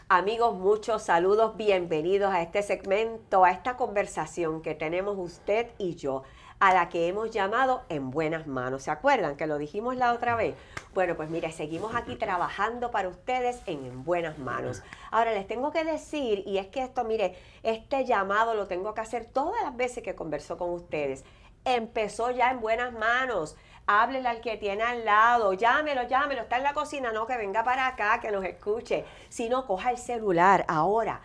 Amigos, muchos saludos, bienvenidos a este segmento, a esta conversación que tenemos usted y yo, a la que hemos llamado En Buenas Manos. ¿Se acuerdan que lo dijimos la otra vez? Bueno, pues mire, seguimos aquí trabajando para ustedes en Buenas Manos. Ahora les tengo que decir, y es que esto, mire, este llamado lo tengo que hacer todas las veces que converso con ustedes. Empezó ya En Buenas Manos. Háblele al que tiene al lado, llámelo, está en la cocina, no, que venga para acá, que nos escuche. Si no, coja el celular ahora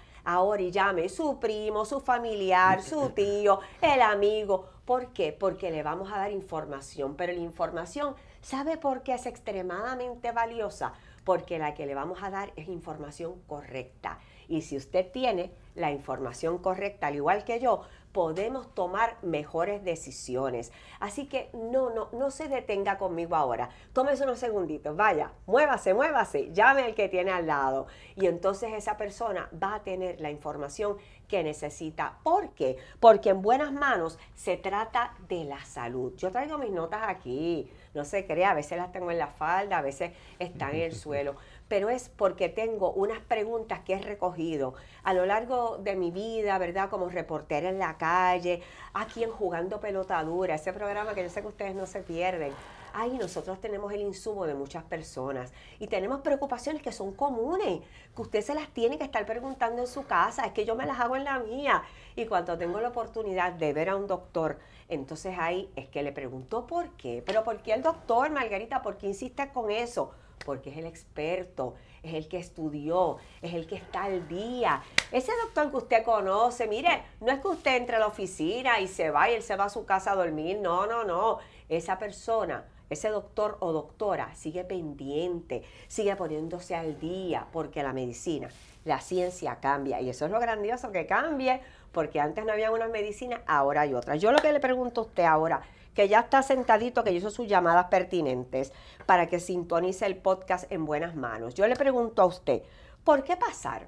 y llame su primo, su familiar, su tío, el amigo. ¿Por qué? Porque le vamos a dar información, pero la información, ¿sabe por qué es extremadamente valiosa? Porque la que le vamos a dar es información correcta. Y si usted tiene la información correcta, al igual que yo, podemos tomar mejores decisiones. Así que no se detenga conmigo ahora. Tómese unos segunditos, vaya, muévase, llame al que tiene al lado. Y entonces esa persona va a tener la información que necesita. ¿Por qué? Porque En Buenas Manos se trata de la salud. Yo traigo mis notas aquí, no se crea, a veces las tengo en la falda, a veces están en el suelo. Pero es porque tengo unas preguntas que he recogido a lo largo de mi vida, ¿verdad? Como reportera en la calle, aquí en Jugando Pelota Dura, ese programa que yo sé que ustedes no se pierden. Ahí nosotros tenemos el insumo de muchas personas y tenemos preocupaciones que son comunes, que usted se las tiene que estar preguntando en su casa, es que yo me las hago en la mía. Y cuando tengo la oportunidad de ver a un doctor, entonces ahí es que le pregunto ¿por qué? ¿Pero por qué el doctor, Margarita? ¿Por qué insiste con eso? Porque es el experto, es el que estudió, es el que está al día. Ese doctor que usted conoce, mire, no es que usted entre a la oficina y se va y él se va a su casa a dormir, no. Esa persona, ese doctor o doctora sigue pendiente, sigue poniéndose al día, porque la medicina, la ciencia cambia. Y eso es lo grandioso, que cambie, porque antes no había unas medicinas, ahora hay otras. Yo lo que le pregunto a usted ahora, que ya está sentadito, que hizo sus llamadas pertinentes para que sintonice el podcast En Buenas Manos. Yo le pregunto a usted, ¿por qué pasar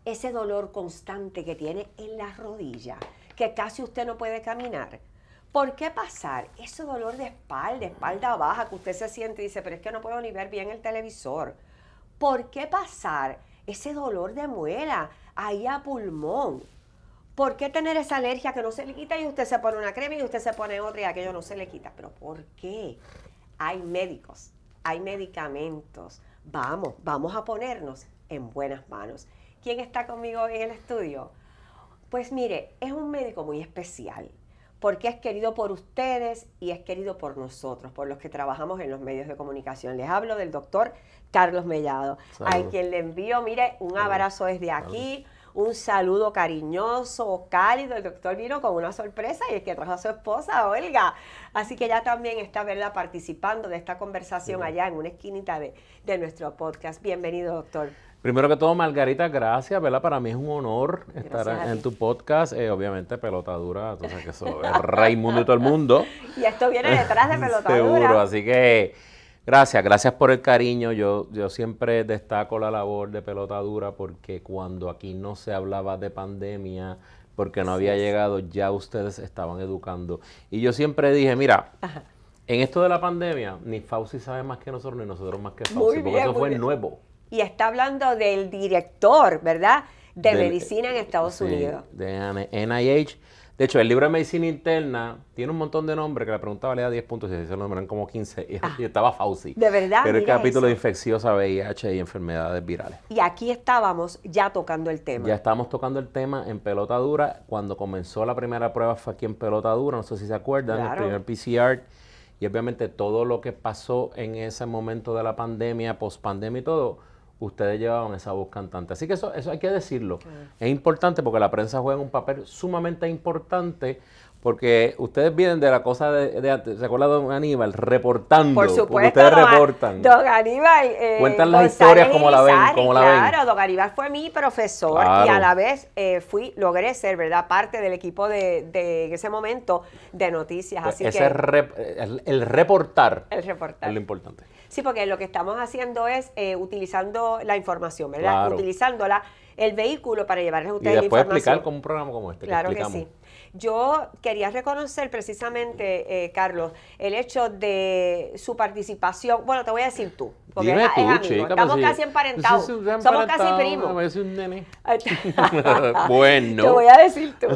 ese dolor constante que tiene en las rodillas, que casi usted no puede caminar? ¿Por qué pasar ese dolor de espalda baja, que usted se siente y dice, pero es que no puedo ni ver bien el televisor? ¿Por qué pasar ese dolor de muela ahí a pulmón? ¿Por qué tener esa alergia que no se le quita y usted se pone una crema y usted se pone otra y aquello no se le quita? ¿Pero por qué? Hay médicos, hay medicamentos. Vamos a ponernos en buenas manos. ¿Quién está conmigo hoy en el estudio? Pues mire, es un médico muy especial, porque es querido por ustedes y es querido por nosotros, por los que trabajamos en los medios de comunicación. Les hablo del doctor Carlos Mellado, a quien le envío, mire, un abrazo desde aquí. Un saludo cariñoso, cálido. El doctor vino con una sorpresa y es que trajo a su esposa, Olga. Así que ella también está, ¿verdad?, participando de esta conversación allá en una esquinita de nuestro podcast. Bienvenido, doctor. Primero que todo, Margarita, gracias, ¿verdad? Para mí es un honor estar en tu podcast. Obviamente, Pelota Dura, tú sabes que eso es Raimundo y todo el mundo. Y esto viene detrás de Pelota Dura. Seguro, así que gracias por el cariño. Yo siempre destaco la labor de Pelota Dura porque cuando aquí no se hablaba de pandemia, porque no había llegado, ya ustedes estaban educando. Y yo siempre dije, mira, en esto de la pandemia, ni Fauci sabe más que nosotros, ni nosotros más que Fauci, porque eso fue nuevo. Y está hablando del director, ¿verdad?, de medicina en Estados Unidos. De NIH. De hecho, el libro de medicina interna tiene un montón de nombres que la pregunta valía 10 puntos y se nombran como 15 y estaba Fauci. De verdad. Pero el capítulo de infecciosa, VIH y enfermedades virales. Y aquí estábamos ya tocando el tema. Ya estábamos tocando el tema en Pelota Dura. Cuando comenzó la primera prueba fue aquí en Pelota Dura, no sé si se acuerdan, claro. El primer PCR. Y obviamente todo lo que pasó en ese momento de la pandemia, post-pandemia y todo, ustedes llevaban esa voz cantante. Así que eso hay que decirlo. Es importante porque la prensa juega un papel sumamente importante porque ustedes vienen de la cosa de antes. ¿Se acuerda don Aníbal? Reportando. Por supuesto. Porque ustedes reportan. Don Aníbal. Cuentan las historias como la ven. Claro, don Aníbal fue mi profesor y a la vez logré ser, ¿verdad?, parte del equipo de en ese momento de noticias. Así el reportar. El reportar. Es lo importante. Sí, porque lo que estamos haciendo es utilizando la información, ¿verdad? Claro. Utilizándola, el vehículo para llevarles a ustedes la información. Y después explicar con un programa como este. Claro que sí. Yo quería reconocer precisamente, Carlos, el hecho de su participación. Bueno, te voy a decir tú, porque Dime es tú, amigo. chica, Estamos pues, casi emparentados. sí, Somos casi primos. Me parece un nene. Te Bueno. voy a decir tú.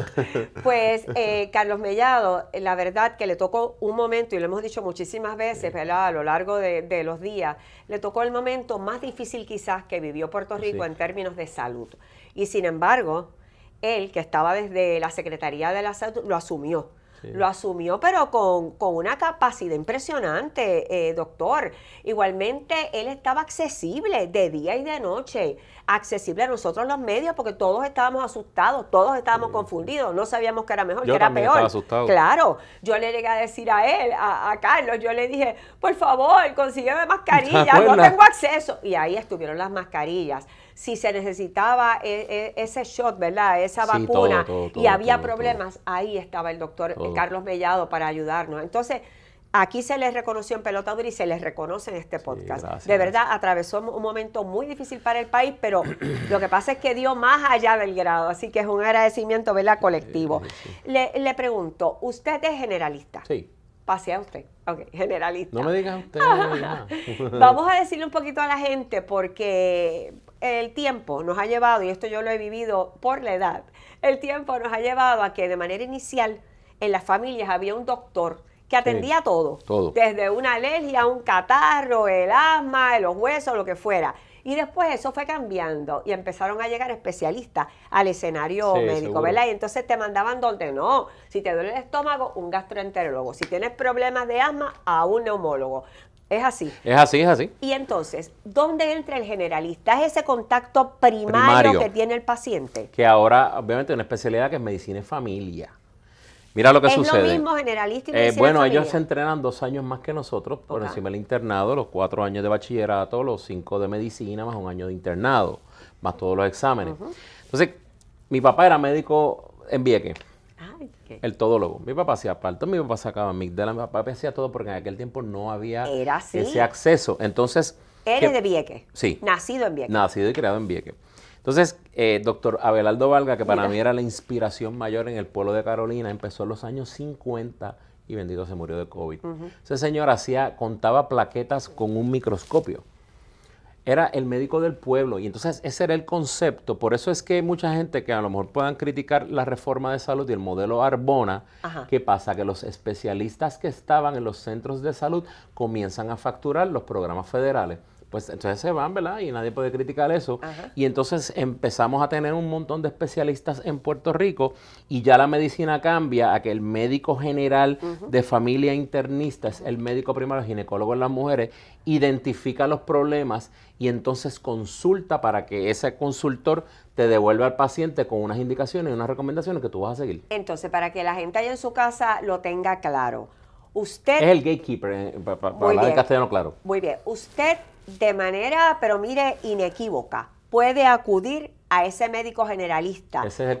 Pues Carlos Mellado, la verdad que le tocó un momento, y lo hemos dicho muchísimas veces, ¿verdad? A lo largo de los días, le tocó el momento más difícil quizás que vivió Puerto Rico Sí. en términos de salud. Y sin embargo, él, que estaba desde la Secretaría de la Salud, lo asumió. Sí. Lo asumió, pero con una capacidad impresionante, doctor. Igualmente, él estaba accesible de día y de noche, accesible a nosotros los medios, porque todos estábamos asustados, todos estábamos confundidos, no sabíamos que era mejor, Yo que era también peor. estaba asustado. Claro, yo le llegué a decir a él, a Carlos, yo le dije, por favor, consígueme mascarillas, no acuerdas? tengo acceso. Y ahí estuvieron las mascarillas. Si se necesitaba ese shot, ¿verdad? Esa Sí, vacuna, todo, y había todo. problemas, ahí estaba el doctor Todo. Carlos Mellado para ayudarnos. Entonces, aquí se les reconoció en Pelota Dura y se les reconoce en este podcast. gracias, De verdad, atravesó un momento muy difícil para el país, pero lo que pasa es que dio más allá del grado, así que es un agradecimiento, ¿verdad? Colectivo. Sí. Le pregunto, ¿usted es generalista? Sí. Pase a usted. Ok, generalista. No me digas usted. hija. Vamos a decirle un poquito a la gente porque el tiempo nos ha llevado, y esto yo lo he vivido por la edad, el tiempo nos ha llevado a que de manera inicial en las familias había un doctor que atendía todo, desde una alergia, un catarro, el asma, los huesos, lo que fuera. Y después eso fue cambiando y empezaron a llegar especialistas al escenario médico, seguro. ¿verdad? Y entonces te mandaban donde no. Si te duele el estómago, un gastroenterólogo. Si tienes problemas de asma, a un neumólogo. Es así. Es así, es así. Y entonces, ¿dónde entra el generalista? ¿Es ese contacto primario que tiene el paciente? Que ahora, obviamente, una especialidad que es medicina y familia. Mira lo que sucede. ¿Es lo mismo generalista y medicina Bueno, familia? ellos se entrenan 2 años más que nosotros por encima del internado, los 4 años de bachillerato, los 5 de medicina, más 1 año de internado, más todos los exámenes. Entonces, mi papá era médico en Vieques, Ay, ¿qué? el todólogo. Mi papá hacía parto, mi papá sacaba amígdala, mi papá hacía todo porque en aquel tiempo no había Era así. ese acceso. Entonces, Eres de Vieques. Sí. Nacido en Vieques. Nacido y criado en Vieques. Entonces, doctor Abelardo Valga, que para mí era la inspiración mayor en el pueblo de Carolina, empezó en los años 50 y bendito se murió de COVID. Ese señor contaba plaquetas con un microscopio. Era el médico del pueblo y entonces ese era el concepto. Por eso es que hay mucha gente que a lo mejor puedan criticar la reforma de salud y el modelo Arbona. Ajá. ¿Qué pasa? Que los especialistas que estaban en los centros de salud comienzan a facturar los programas federales. Pues entonces se van, ¿verdad? Y nadie puede criticar eso. Ajá. Y entonces empezamos a tener un montón de especialistas en Puerto Rico y ya la medicina cambia a que el médico general de familia internista es el médico primario, el ginecólogo en las mujeres, identifica los problemas y entonces consulta para que ese consultor te devuelva al paciente con unas indicaciones y unas recomendaciones que tú vas a seguir. Entonces, para que la gente allá en su casa lo tenga claro, usted... Es el gatekeeper, para Muy hablar en bien. castellano claro. Muy bien. Usted, de manera, pero mire, inequívoca, puede acudir a ese médico generalista. Ese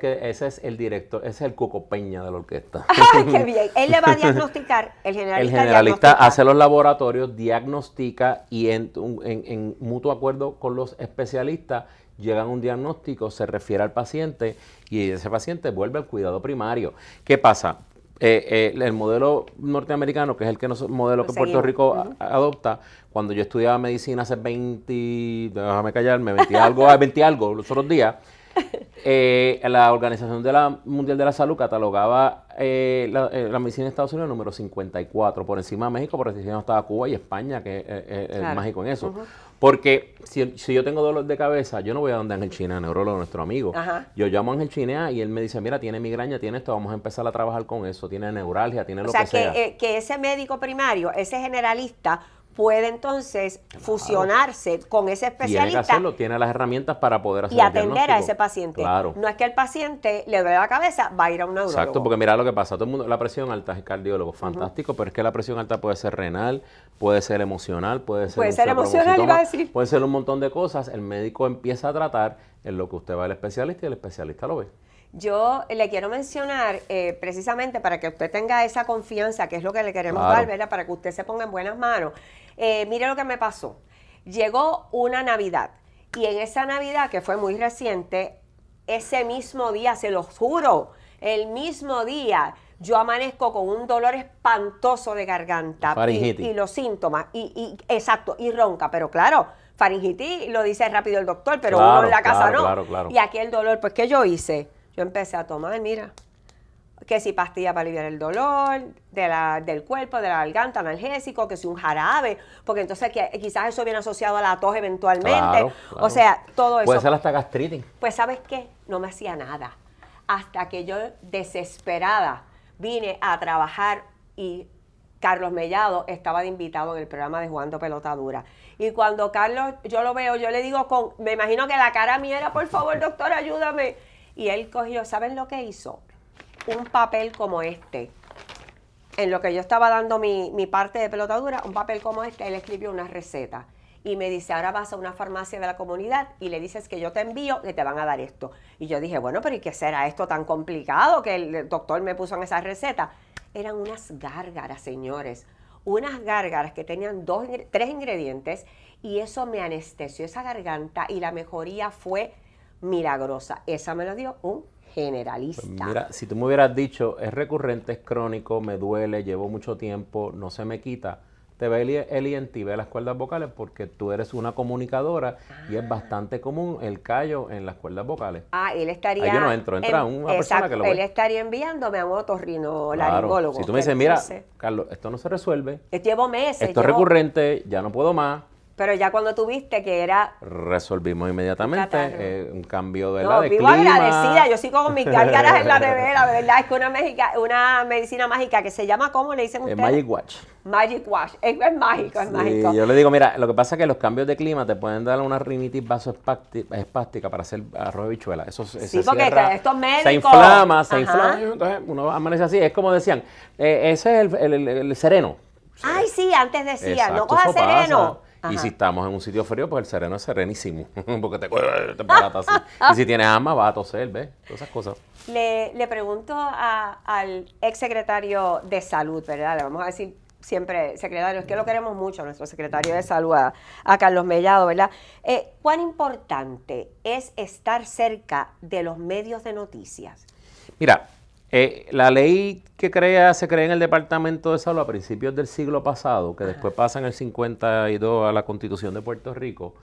es el director, ese es el Cuco Peña de la orquesta. ¡Ay, qué bien! Él le va a diagnosticar, el El generalista generalista diagnostica. hace los laboratorios, diagnostica y en mutuo acuerdo con los especialistas llegan a un diagnóstico, se refiere al paciente y ese paciente vuelve al cuidado primario. ¿Qué pasa? El modelo norteamericano, que es el modelo Lo que Puerto seguimos. Rico adopta, cuando yo estudiaba medicina hace 20, déjame callarme, 20 algo los otros días, la Organización Mundial de la Salud catalogaba la medicina de Estados Unidos número 54, por encima de México, por encima estaba Cuba y España, que es Claro. mágico en eso. Porque si yo tengo dolor de cabeza, yo no voy a donde Ángel Chinea, neurólogo, nuestro amigo. Ajá. Yo llamo a Ángel Chinea y él me dice, mira, tiene migraña, tiene esto, vamos a empezar a trabajar con eso, tiene neuralgia, tiene O lo sea, que sea. que ese médico primario, ese generalista, puede entonces fusionarse con ese Tiene que especialista hacerlo, tiene las herramientas para poder hacer y el atender a diagnóstico. ese paciente. Claro. No es que el paciente le duele la cabeza, va a ir a un neurólogo. Exacto, porque mira lo que pasa, todo el mundo, la presión alta es cardiólogo, fantástico, pero es que la presión alta puede ser renal, puede ser emocional, puede ser emocional, iba a decir. puede ser un montón de cosas, el médico empieza a tratar en lo que usted va al especialista y el especialista lo ve. Yo le quiero mencionar, precisamente para que usted tenga esa confianza, que es lo que le queremos Claro. dar, ¿verdad? Para que usted se ponga en buenas manos. Mire lo que me pasó. Llegó una Navidad y en esa Navidad, que fue muy reciente, ese mismo día, se lo juro, El mismo día yo amanezco con un dolor espantoso de garganta Faringitis. y los síntomas, exacto, y ronca, pero claro, faringitis lo dice rápido el doctor, pero Claro, uno en la casa claro, no. claro. Y aquí el dolor, pues ¿qué yo hice? Yo empecé a tomar, mira, que si pastilla para aliviar el dolor del cuerpo, de la garganta, analgésico, que si un jarabe, porque entonces quizás eso viene asociado a la tos eventualmente. Claro, claro. O sea, todo eso. Puede ser hasta gastritis. Pues ¿sabes qué? No me hacía nada. Hasta que yo, desesperada, vine a trabajar y Carlos Mellado estaba de invitado en el programa de Jugando Pelota Dura. Y cuando Carlos, yo lo veo, yo le digo, me imagino que la cara mía era, por favor, doctor, ayúdame. Y él cogió, ¿saben lo que hizo? Un papel como este. En lo que yo estaba dando mi parte de pelota dura, un papel como este, él escribió una receta. Y me dice, ahora vas a una farmacia de la comunidad y le dices que yo te envío, que te van a dar esto. Y yo dije, bueno, pero ¿y qué será esto tan complicado que el doctor me puso en esa receta? Eran unas gárgaras, señores. Unas gárgaras que tenían 3 ingredientes y eso me anestesió esa garganta y la mejoría fue milagrosa. Esa me la dio un generalista. Pues mira, si tú me hubieras dicho, es recurrente, es crónico, me duele, llevo mucho tiempo, no se me quita, te ve el INT, ve las cuerdas vocales porque tú eres una comunicadora y es bastante común el callo en las cuerdas vocales. Él estaría... Ahí yo no entro, entra una persona que lo ve. Él estaría enviándome a un otorrinolaringólogo. Claro. Si tú me dices, mira, Carlos, esto no se resuelve. Llevo meses. Esto es recurrente, ya no puedo más. Pero ya cuando tú viste que era... Resolvimos inmediatamente un cambio de no, de vivo clima. agradecida, yo sigo con mis gárgaras en la nevera, de verdad, es que una medicina mágica que se llama, ¿cómo le dicen ustedes? Magic Watch. Magic Watch, es mágico, es mágico. Yo le digo, mira, lo que pasa es que los cambios de clima te pueden dar una rinitis vasoespástica para hacer arroz de habichuela. Eso sí, porque estos médicos... Se inflama, entonces uno amanece así. Es como decían, ese es el sereno. Ay, sí, antes decían, exacto, no cojas sereno. Ajá. Y si estamos en un sitio frío, pues el sereno es serenísimo, porque te barata así. Y si tienes asma, vas a toser, ¿ves? Todas esas cosas. Le pregunto al exsecretario de Salud, ¿verdad? Le vamos a decir siempre secretario, es que lo queremos mucho, nuestro secretario de Salud, a Carlos Mellado, ¿verdad? ¿Cuán importante es estar cerca de los medios de noticias? Mira, la ley que se crea en el Departamento de Salud a principios del siglo pasado, que después pasa en el 52 a la Constitución de Puerto Rico,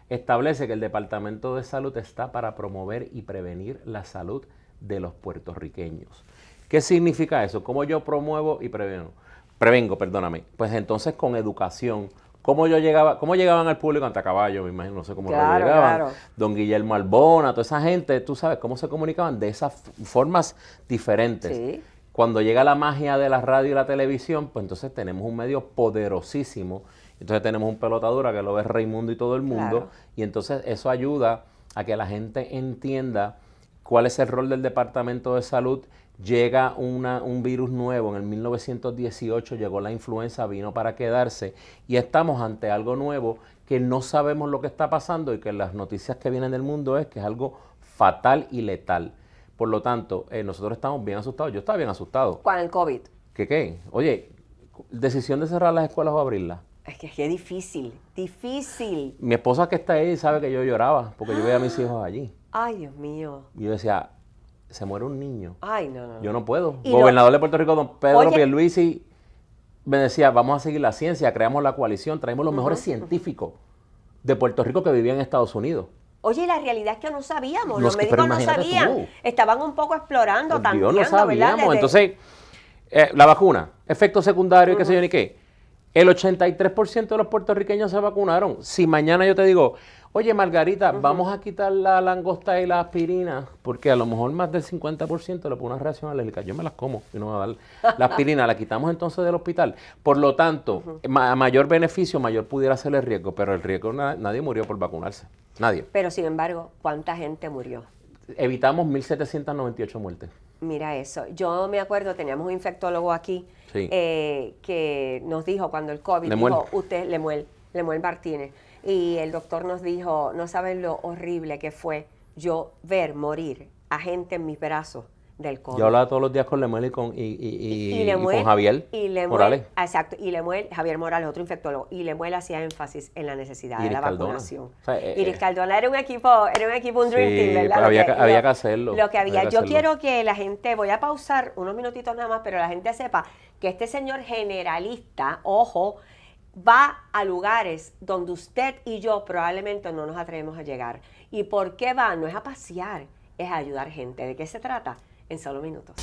establece que el Departamento de Salud está para promover y prevenir la salud de los puertorriqueños. ¿Qué significa eso? ¿Cómo yo promuevo y prevengo, perdóname? Pues entonces con educación. ¿Cómo llegaban al público ante a caballo? Me imagino, no sé cómo llegaban. Claro. Don Guillermo Albona, toda esa gente, tú sabes cómo se comunicaban de esas formas diferentes. Sí. Cuando llega la magia de la radio y la televisión, pues entonces tenemos un medio poderosísimo. Entonces tenemos un pelota dura que lo ve Raimundo y todo el mundo. Claro. Y entonces eso ayuda a que la gente entienda cuál es el rol del Departamento de Salud. Llega un virus nuevo, en el 1918 llegó la influenza, vino para quedarse y estamos ante algo nuevo que no sabemos lo que está pasando y que las noticias que vienen del mundo es que es algo fatal y letal. Por lo tanto, nosotros estamos bien asustados. Yo estaba bien asustado. ¿Con el COVID? ¿Qué? Oye, decisión de cerrar las escuelas o abrirlas. Es que es difícil. Mi esposa que está ahí sabe que yo lloraba porque yo veía a mis hijos allí. Ay, Dios mío. Y yo decía, se muere un niño. Ay, no. Yo no puedo. Gobernador de Puerto Rico, don Pedro Pierluisi, me decía, vamos a seguir la ciencia, creamos la coalición, traemos los mejores científicos de Puerto Rico que vivían en Estados Unidos. Oye, la realidad es que no sabíamos, los médicos no sabían, estaban un poco explorando, tanteando, no sabíamos. ¿verdad? Entonces, la vacuna, efectos secundarios, qué sé yo ni qué. El 83% de los puertorriqueños se vacunaron. Si mañana yo te digo, oye, Margarita, vamos a quitar la langosta y la aspirina, porque a lo mejor más del 50% le pone una reacción alérgica. Yo me las como y no me va a dar la aspirina. La quitamos entonces del hospital. Por lo tanto, a mayor beneficio, mayor pudiera ser el riesgo. Pero el riesgo, nadie murió por vacunarse. Nadie. Pero sin embargo, ¿cuánta gente murió? Evitamos 1.798 muertes. Mira eso. Yo me acuerdo, teníamos un infectólogo aquí que nos dijo cuando el COVID, Lemuel Martínez, y el doctor nos dijo, no saben lo horrible que fue yo ver morir a gente en mis brazos del COVID. Yo hablaba todos los días con Lemuel y con Javier Morales. Exacto, y Lemuel, Javier Morales, otro infectólogo, y Lemuel hacía énfasis en la necesidad de la vacunación. O sea, Iris Cardona era un equipo, un dream team, ¿verdad? Había que hacerlo. Lo que había. Yo quiero que la gente, voy a pausar unos minutitos nada más, pero la gente sepa que este señor generalista, ojo, va a lugares donde usted y yo probablemente no nos atrevemos a llegar. ¿Y por qué va? No es a pasear, es a ayudar gente. ¿De qué se trata? En solo minutos.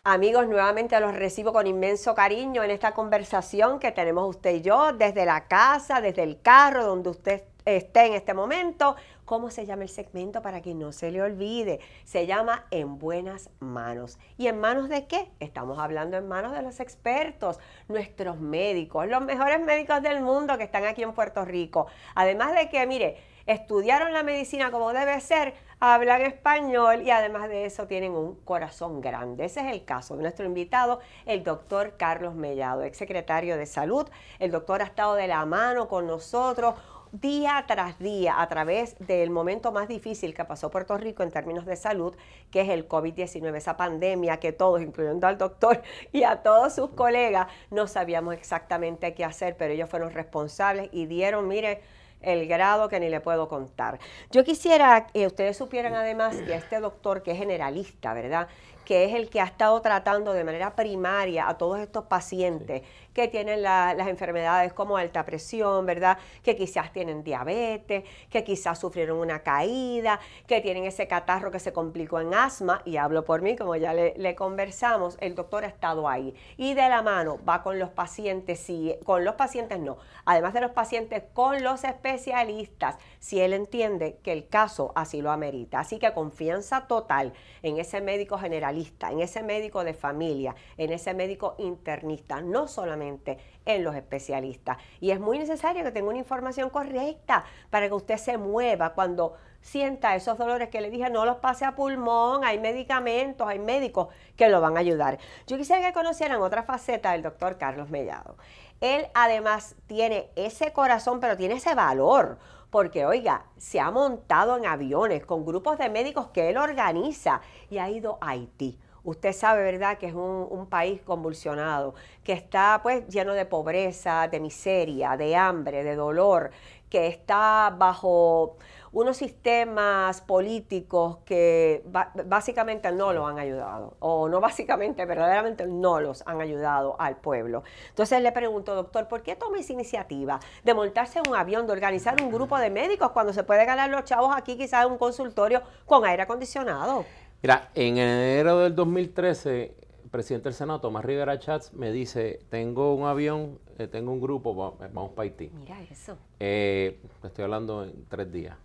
Amigos, nuevamente los recibo con inmenso cariño en esta conversación que tenemos usted y yo, desde la casa, desde el carro, donde usted esté en este momento. ¿Cómo se llama el segmento? Para que no se le olvide. Se llama En Buenas Manos. ¿Y en manos de qué? Estamos hablando en manos de los expertos, nuestros médicos, los mejores médicos del mundo que están aquí en Puerto Rico. Además de que, mire, estudiaron la medicina como debe ser, hablan español y además de eso tienen un corazón grande. Ese es el caso de nuestro invitado, el doctor Carlos Mellado, exsecretario de Salud. El doctor ha estado de la mano con nosotros día tras día a través del momento más difícil que pasó Puerto Rico en términos de salud, que es el COVID-19, esa pandemia que todos, incluyendo al doctor y a todos sus colegas, no sabíamos exactamente qué hacer, pero ellos fueron responsables y dieron, mire, el grado que ni le puedo contar. Yo quisiera que ustedes supieran además que este doctor, que es generalista, ¿verdad?, que es el que ha estado tratando de manera primaria a todos estos pacientes que tienen las enfermedades como alta presión, ¿verdad?, que quizás tienen diabetes, que quizás sufrieron una caída, que tienen ese catarro que se complicó en asma, y hablo por mí, como ya le conversamos. El doctor ha estado ahí y de la mano va con los pacientes, sí, con los pacientes no, además de los pacientes, con los especialistas, si él entiende que el caso así lo amerita. Así que confianza total en ese médico generalista, en ese médico de familia, en ese médico internista, no solamente en los especialistas. Y es muy necesario que tenga una información correcta para que usted se mueva cuando sienta esos dolores que le dije. No los pase a pulmón, hay medicamentos, hay médicos que lo van a ayudar. Yo quisiera que conocieran otra faceta del doctor Carlos Mellado. Él además tiene ese corazón, pero tiene ese valor, porque oiga, se ha montado en aviones con grupos de médicos que él organiza y ha ido a Haití. Usted sabe, ¿verdad?, que es un país convulsionado, que está pues lleno de pobreza, de miseria, de hambre, de dolor, que está bajo unos sistemas políticos que básicamente no lo han ayudado, o no básicamente, verdaderamente no los han ayudado al pueblo. Entonces le pregunto, doctor, ¿por qué toma esa iniciativa de montarse en un avión, de organizar un grupo de médicos cuando se puede ganar los chavos aquí quizás en un consultorio con aire acondicionado? Mira, en enero del 2013, el presidente del Senado, Tomás Rivera Chats, me dice, tengo un avión, tengo un grupo, vamos para Haití. Mira eso. Estoy hablando en 3 días.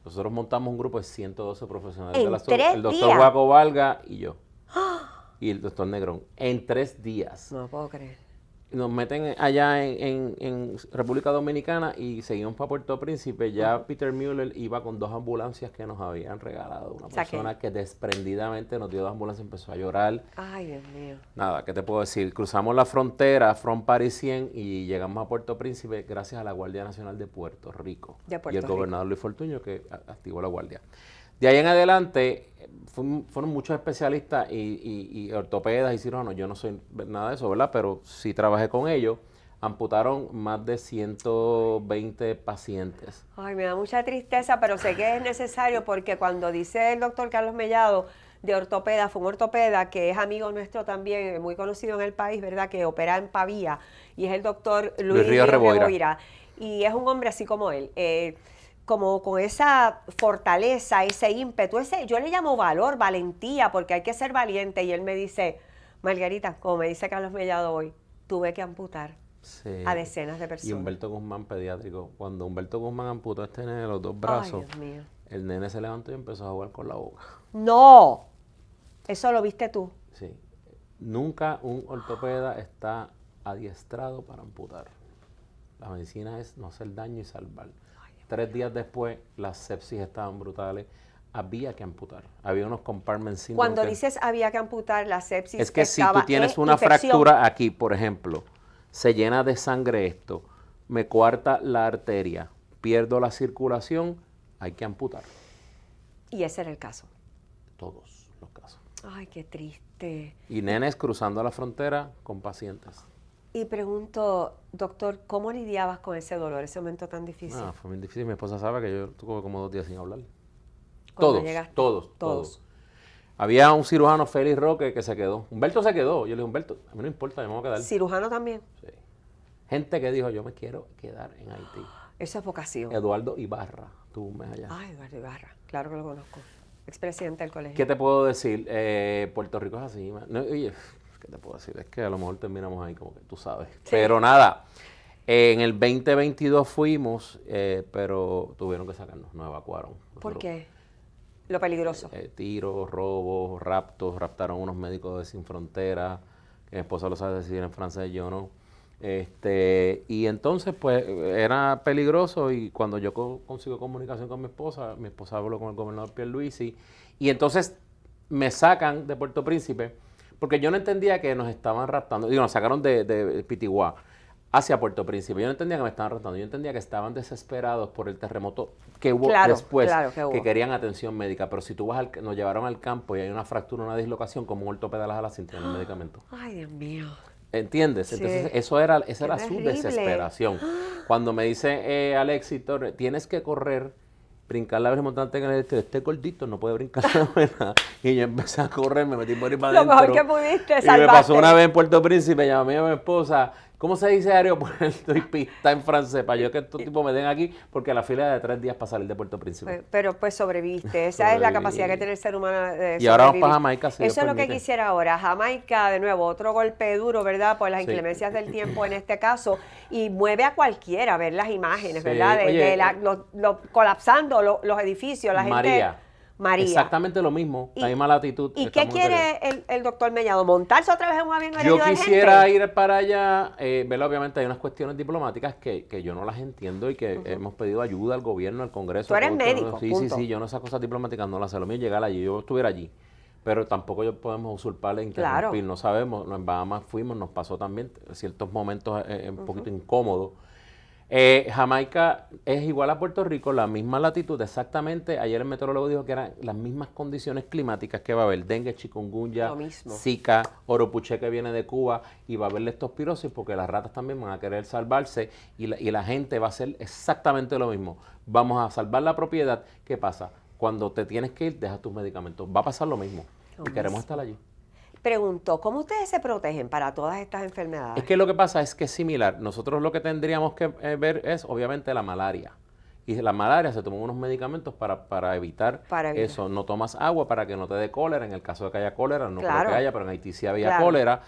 Nosotros montamos un grupo de 112 profesionales ¿En de la 3 salud, el doctor días? Juaco Valga y yo, y el doctor Negrón, en 3 días. No puedo creer. Nos meten allá en República Dominicana y seguimos para Puerto Príncipe. Ya Peter Mueller iba con 2 ambulancias que nos habían regalado. Una persona que desprendidamente nos dio 2 ambulancias, empezó a llorar. Ay, Dios mío. Nada, ¿qué te puedo decir? Cruzamos la frontera, Front Parisien, y llegamos a Puerto Príncipe gracias a la Guardia Nacional de Puerto Rico. De Puerto y el Rico. gobernador Luis Fortuño que activó la Guardia. De ahí en adelante fueron muchos especialistas y ortopedas y cirujanos. Yo no soy nada de eso, ¿verdad? Pero sí trabajé con ellos. Amputaron más de 120 pacientes. Ay, me da mucha tristeza, pero sé que es necesario porque cuando dice el doctor Carlos Mellado de ortopeda, fue un ortopeda que es amigo nuestro también, muy conocido en el país, ¿verdad? Que opera en Pavía, y es el doctor Luis Ríos Reboira. Reboira. Y es un hombre así como él. Como con esa fortaleza, ese ímpetu, yo le llamo valor, valentía, porque hay que ser valiente. Y él me dice, Margarita, como me dice Carlos Mellado hoy, tuve que amputar a decenas de personas. Y Humberto Guzmán, pediátrico. Cuando Humberto Guzmán amputó a este nene los 2 brazos, Ay, Dios mío. el nene se levantó y empezó a jugar con la boca. ¡No! Eso lo viste tú. Sí. Nunca un ortopeda está adiestrado para amputar. La medicina es no hacer daño y salvar. 3 días después, las sepsis estaban brutales. Había que amputar. Había unos compartment syndrome. Cuando dices había que amputar, la sepsis es que si estaba tú tienes en una infección. fractura aquí, por ejemplo, se llena de sangre esto, me coarta la arteria, pierdo la circulación, hay que amputar. Y ese era el caso. Todos los casos. Ay, qué triste. Y nenes cruzando la frontera con pacientes. Y pregunto, doctor, ¿cómo lidiabas con ese dolor, ese momento tan difícil? No, fue muy difícil. Mi esposa sabe que yo tuve como 2 días sin hablar. Cuando Todos, llegaste. todos. Había un cirujano, Félix Roque, que se quedó. Humberto se quedó. Yo le dije, Humberto, a mí no importa, yo me voy a quedar. ¿Cirujano también? Sí. Gente que dijo, yo me quiero quedar en Haití. Eso es vocación. Eduardo Ibarra, tuvo un mes allá. Ay, Eduardo Ibarra, claro que lo conozco. Expresidente del colegio. ¿Qué te puedo decir? Puerto Rico es así. No, oye, ¿qué te puedo decir? Es que a lo mejor terminamos ahí como que tú sabes. Sí. Pero nada, en el 2022 fuimos, pero tuvieron que sacarnos, nos evacuaron. ¿Por qué? Lo peligroso. Tiros, robos, raptos, raptaron unos médicos de Sin Fronteras, que mi esposa lo sabe decir en francés, yo no. Y entonces pues era peligroso y cuando yo consigo comunicación con mi esposa habló con el gobernador Pierluisi y entonces me sacan de Puerto Príncipe porque yo no entendía que nos estaban raptando, digo, nos sacaron de Pitiguá hacia Puerto Príncipe, yo no entendía que me estaban raptando, yo entendía que estaban desesperados por el terremoto que hubo después, que querían atención médica, pero si tú vas nos llevaron al campo y hay una fractura, una dislocación, como un ortopeda las alas sin tener medicamento. Ay, Dios mío. ¿Entiendes? Sí. Entonces, esa era su terrible. desesperación. Cuando me dice Alexis Torres, tienes que correr, brincar la montante en el este gordito, no puede brincar la buena. Y yo empecé a correr, me metí por ahí para adentro. Lo mejor que pudiste, salvaste. Y me pasó una vez en Puerto Príncipe, llamé a mi esposa, ¿cómo se dice aeropuerto y pista en francés? Para yo que estos tipos me den aquí, porque la fila de 3 días para salir de Puerto Príncipe. Pero pues sobreviviste, esa es la capacidad que tiene el ser humano de y ahora vamos para Jamaica, si eso es lo que quisiera ahora, Jamaica, de nuevo, otro golpe duro, ¿verdad? Por las inclemencias del tiempo en este caso, y mueve a cualquiera ver las imágenes, ¿verdad? Colapsando los edificios, la gente... María. Exactamente lo mismo, la misma latitud. ¿Y qué quiere el doctor Mellado? ¿Montarse otra vez en un avión? Yo quisiera ir para allá, ¿verdad? Obviamente hay unas cuestiones diplomáticas que yo no las entiendo y que hemos pedido ayuda al gobierno, al Congreso. Tú eres médico, Sí, yo no esas cosas diplomáticas no las sé, lo mío es llegar allí, yo estuviera allí. Pero tampoco podemos usurparle, interrumpir, claro. No sabemos, en Bahamas fuimos, nos pasó también ciertos momentos un poquito incómodos. Jamaica es igual a Puerto Rico, la misma latitud, exactamente. Ayer el meteorólogo dijo que eran las mismas condiciones climáticas que va a haber: dengue, chikungunya, zika, oropuché que viene de Cuba, y va a haber leptospirosis porque las ratas también van a querer salvarse y la gente va a hacer exactamente lo mismo. Vamos a salvar la propiedad. ¿Qué pasa? Cuando te tienes que ir, dejas tus medicamentos. Va a pasar lo mismo y queremos estar allí. Pregunto, ¿cómo ustedes se protegen para todas estas enfermedades? Es que lo que pasa es que es similar. Nosotros lo que tendríamos que ver es, obviamente, la malaria. Y la malaria se toman unos medicamentos para evitar Para evitar. eso. No tomas agua para que no te dé cólera, en el caso de que haya cólera, no creo Claro. que haya, pero en Haití sí había Claro. cólera.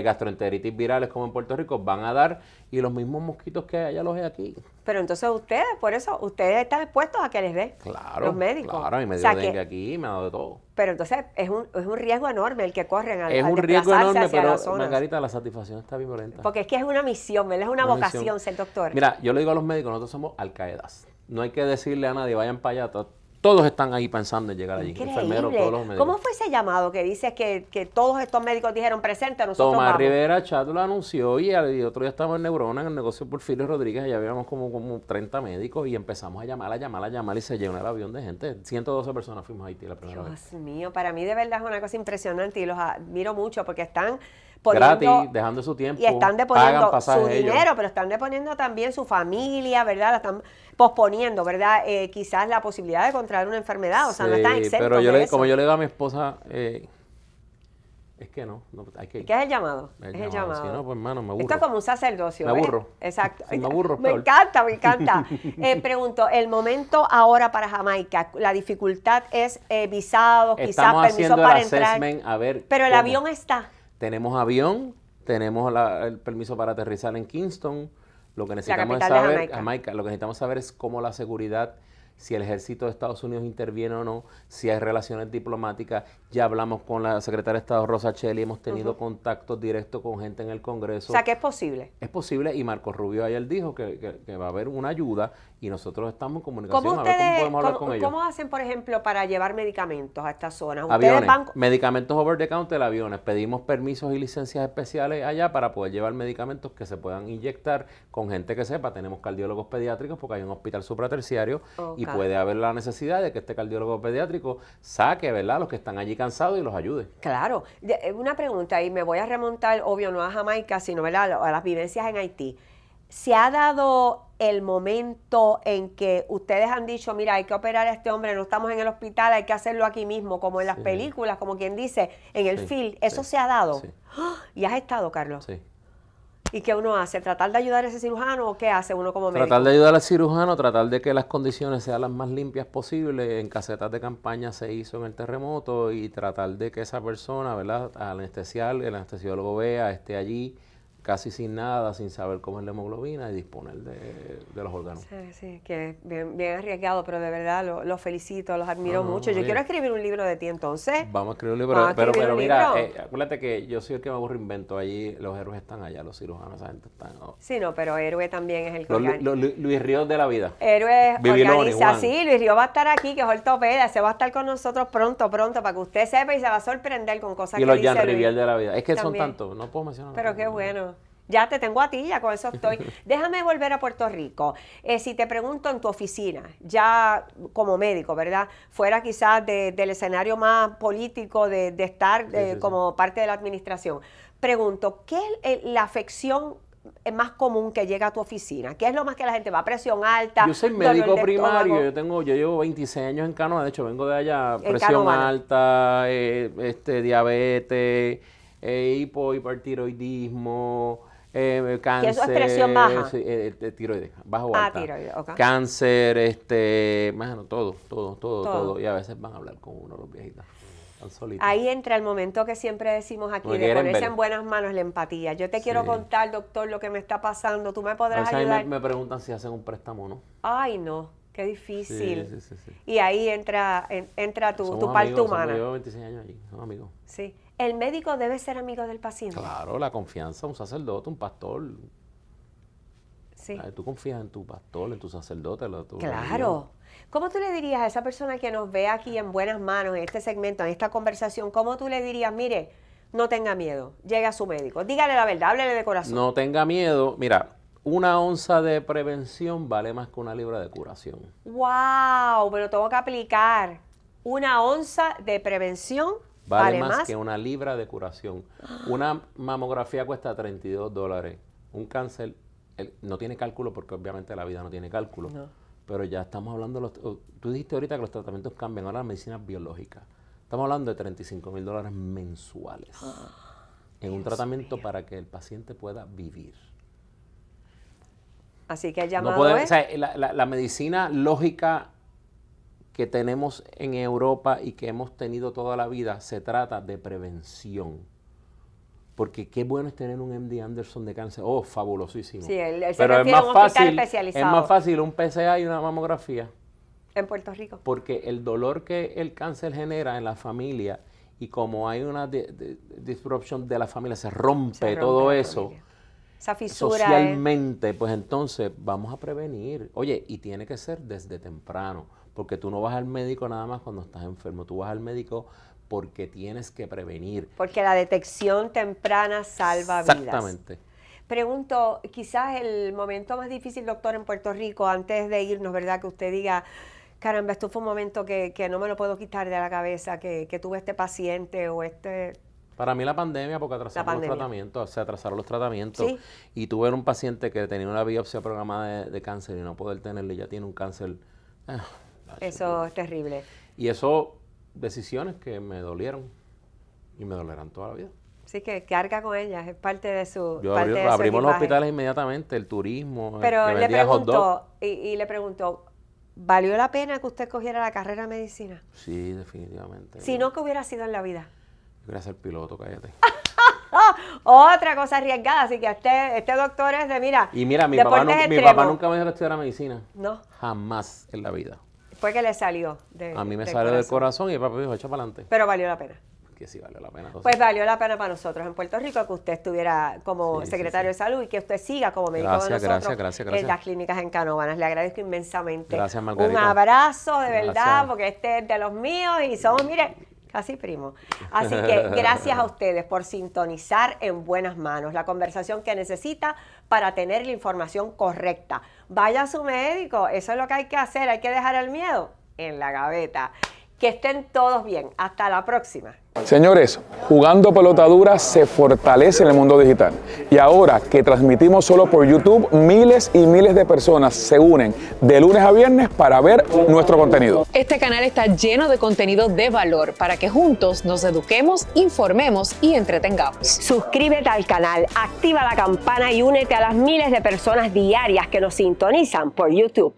Gastroenteritis virales como en Puerto Rico van a dar, y los mismos mosquitos que hay allá los hay aquí. Pero entonces ustedes, por eso, ustedes están expuestos a que les dé Claro, los médicos. claro, a mí me O dio sea, dengue que- aquí, me ha dado de todo. Pero entonces es un riesgo enorme el que corren al, Es al un riesgo desplazarse enorme, hacia pero las zonas. Margarita, la satisfacción está bien violenta. Porque es que es una misión, ¿verdad? Es una Una vocación misión. ser doctor. Mira, yo le digo a los médicos, nosotros somos alcaedas. No hay que decirle a nadie, vayan para allá. Todos están ahí pensando en llegar allí. Enfermeros, todos los Increíble. médicos. ¿Cómo fue ese llamado que dices que todos estos médicos dijeron presente, nosotros Tomás vamos? Rivera Chat lo anunció y otro día estábamos en Neurona, en el negocio Porfirio Rodríguez, allá habíamos como 30 médicos y empezamos a llamar y se llenó el avión de gente. 112 personas fuimos a Haití la primera vez. Dios mío, para mí de verdad es una cosa impresionante y los admiro mucho porque están poniendo... Gratis, dejando su tiempo, Y están pagan deponiendo pasajes su ellos. dinero, pero están deponiendo también su familia, ¿verdad? La están posponiendo, ¿verdad? Quizás la posibilidad de contraer una enfermedad, o sea, no están Sí, exentos pero de eso. como yo le digo a mi esposa, es que no hay que ir. ¿Qué es el llamado? El Es el llamado. llamado. Si no, pues, hermano, me aburro. Esto es como un sacerdocio. Me ¿ves? aburro. Exacto. Si me aburro, es Me peor. encanta, me encanta. Pregunto, el momento ahora para Jamaica, la dificultad es visados, quizás Estamos permiso haciendo para el entrar. assessment a ver Pero el cómo. avión está. Tenemos avión, tenemos el permiso para aterrizar en Kingston. Lo que necesitamos es capital de saber, Jamaica. lo que necesitamos saber es cómo la seguridad, si el ejército de Estados Unidos interviene o no, si hay relaciones diplomáticas. Ya hablamos con la secretaria de Estado Rosa Chelli, hemos tenido contactos directos con gente en el Congreso. O sea, que es posible. Es posible, y Marco Rubio ayer dijo que va a haber una ayuda y nosotros estamos en comunicación ¿Cómo a ver cómo ustedes, podemos hablar con ellos. cómo hacen, por ejemplo, para llevar medicamentos a estas zonas? Ustedes Aviones, van... medicamentos over the counter, aviones. Pedimos permisos y licencias especiales allá para poder llevar medicamentos que se puedan inyectar con gente que sepa. Tenemos cardiólogos pediátricos porque hay un hospital supraterciario y Ok. puede haber la necesidad de que este cardiólogo pediátrico saque, ¿verdad?, a los que están allí cansados y los ayude. Claro. Una pregunta, y me voy a remontar, obvio, no a Jamaica, sino, ¿verdad?, a las vivencias en Haití. ¿Se ha dado el momento en que ustedes han dicho, mira, hay que operar a este hombre, no estamos en el hospital, hay que hacerlo aquí mismo, como en las Sí. películas, como quien dice, en el Sí, film? ¿Eso sí, se ha dado? sí. ¡Ah! ¿Y has estado, Carlos? Sí. ¿Y qué uno hace? ¿Tratar de ayudar a ese cirujano o qué hace uno como médico? Tratar de ayudar al cirujano, tratar de que las condiciones sean las más limpias posibles. En casetas de campaña se hizo en el terremoto y tratar de que esa persona, ¿verdad?, al anestesiar, el anestesiólogo vea, esté allí casi sin nada, sin saber cómo es la hemoglobina y disponer de los órganos. Sí, sí, que es bien arriesgado, pero de verdad los felicito, los admiro No, mucho. Yo bien. quiero escribir un libro de ti entonces. Vamos a escribir un libro, Vamos a pero escribir un mira, libro. acuérdate que yo soy el que me aburro invento. Allí los héroes están allá, los cirujanos, esa gente está. Sí, no, pero Héroe también es el que Los organiza. Luis Ríos de la vida. Héroe Bibiloni, organiza, Juan. sí, Luis Río va a estar aquí, que es ortopeda, se va a estar con nosotros pronto, para que usted sepa y se va a sorprender con cosas Y que los dice Jan Luis. Rivier de la vida. Es que También. son tantos, no puedo mencionar. Pero qué bueno. Ya te tengo a ti, ya con eso estoy. Déjame volver a Puerto Rico. Si te pregunto en tu oficina, ya como médico, ¿verdad? Fuera quizás del escenario más político, de estar Sí. como parte de la administración. Pregunto, ¿qué es la afección más común que llega a tu oficina? ¿Qué es lo más que la gente va? ¿Presión alta? Yo soy dolor médico de primario, estómago? yo llevo 26 años en Canoa, de hecho vengo de allá, En presión Canóvana. alta, diabetes, hipotiroidismo, cáncer. ¿Que eso es presión baja? Sí, tiroides, bajo o Ah, alta. tiroides, ok. Cáncer, bueno, todo. Y a veces van a hablar con uno los viejitos, tan solitos. Ahí entra el momento que siempre decimos aquí, Me de quieren ponerse ver. en buenas manos la empatía. Yo te quiero Sí. contar, doctor, lo que me está pasando. ¿Tú me A podrás veces a mí ayudar? me preguntan si hacen un préstamo o no. Ay, no, qué difícil. Sí. Y ahí entra tu Somos parte amigos, humana. Llevo 26 años allí, somos amigos. Sí. El médico debe ser amigo del paciente. Claro, la confianza, un sacerdote, un pastor. Sí. Tú confías en tu pastor, en tu sacerdote. Tu religión. Claro. ¿Cómo tú le dirías a esa persona que nos ve aquí en buenas manos, en este segmento, en esta conversación, cómo tú le dirías, mire, no tenga miedo, llegue a su médico, dígale la verdad, háblele de corazón? No tenga miedo. Mira, una onza de prevención vale más que una libra de curación. ¡Wow! Me lo tengo que aplicar. Una onza de prevención Vale más que una libra de curación. Una mamografía cuesta $32. Un cáncer no tiene cálculo porque obviamente la vida no tiene cálculo. No. Pero ya estamos hablando, tú dijiste ahorita que los tratamientos cambian, ahora la medicina biológica. Estamos hablando de $35,000 mensuales en un tratamiento para que el paciente pueda vivir. Así que el No llamado podemos, es... o sea, la medicina lógica que tenemos en Europa y que hemos tenido toda la vida se trata de prevención. Porque qué bueno es tener un MD Anderson de cáncer. Oh, fabulosísimo. Sí, él se Pero refiere a un hospital especializado. es más fácil un PSA y una mamografía. En Puerto Rico. Porque el dolor que el cáncer genera en la familia y como hay una disruption de la familia, se rompe todo eso. Familia. Esa fisura Socialmente, pues entonces vamos a prevenir. Oye, y tiene que ser desde temprano, porque tú no vas al médico nada más cuando estás enfermo, tú vas al médico porque tienes que prevenir. Porque la detección temprana salva vidas. Exactamente. Pregunto, quizás el momento más difícil, doctor, en Puerto Rico, antes de irnos, ¿verdad? Que usted diga, caramba, esto fue un momento que no me lo puedo quitar de la cabeza, que tuve este paciente o este... Para mí la pandemia, porque atrasaron los tratamientos, se atrasaron los tratamientos. ¿Sí? Y tuve un paciente que tenía una biopsia programada de cáncer y no poder tenerle, ya tiene un cáncer. Eso es terrible. Y eso, decisiones que me dolieron y me dolerán toda la vida. Así que carga con ellas, es parte de su Abrimos los hospitales inmediatamente, el turismo. Pero le pregunto, y le pregunto, ¿valió la pena que usted cogiera la carrera de medicina? Sí, definitivamente. Si no, ¿qué hubiera sido en la vida? Yo quería ser piloto, cállate. Otra cosa arriesgada, así que este doctor es de, mira, y mira, mi papá nunca me dijo que estudiara medicina. No. Jamás en la vida. Fue que le salió a mí me salió del corazón y el papá dijo, echa para adelante. Pero valió la pena. Que sí valió la pena. Entonces. Pues valió la pena para nosotros en Puerto Rico que usted estuviera como secretario de salud y que usted siga como médico de nosotros en las clínicas en Canóvanas. Le agradezco inmensamente. Gracias, Margarita. Un abrazo de verdad, porque este es de los míos y somos, mire, casi primos. Así que gracias a ustedes por sintonizar En Buenas Manos, la conversación que necesita para tener la información correcta. Vaya a su médico, eso es lo que hay que hacer, hay que dejar el miedo en la gaveta. Que estén todos bien. Hasta la próxima. Señores, Jugando Pelota Dura se fortalece en el mundo digital. Y ahora que transmitimos solo por YouTube, miles y miles de personas se unen de lunes a viernes para ver nuestro contenido. Este canal está lleno de contenido de valor para que juntos nos eduquemos, informemos y entretengamos. Suscríbete al canal, activa la campana y únete a las miles de personas diarias que nos sintonizan por YouTube.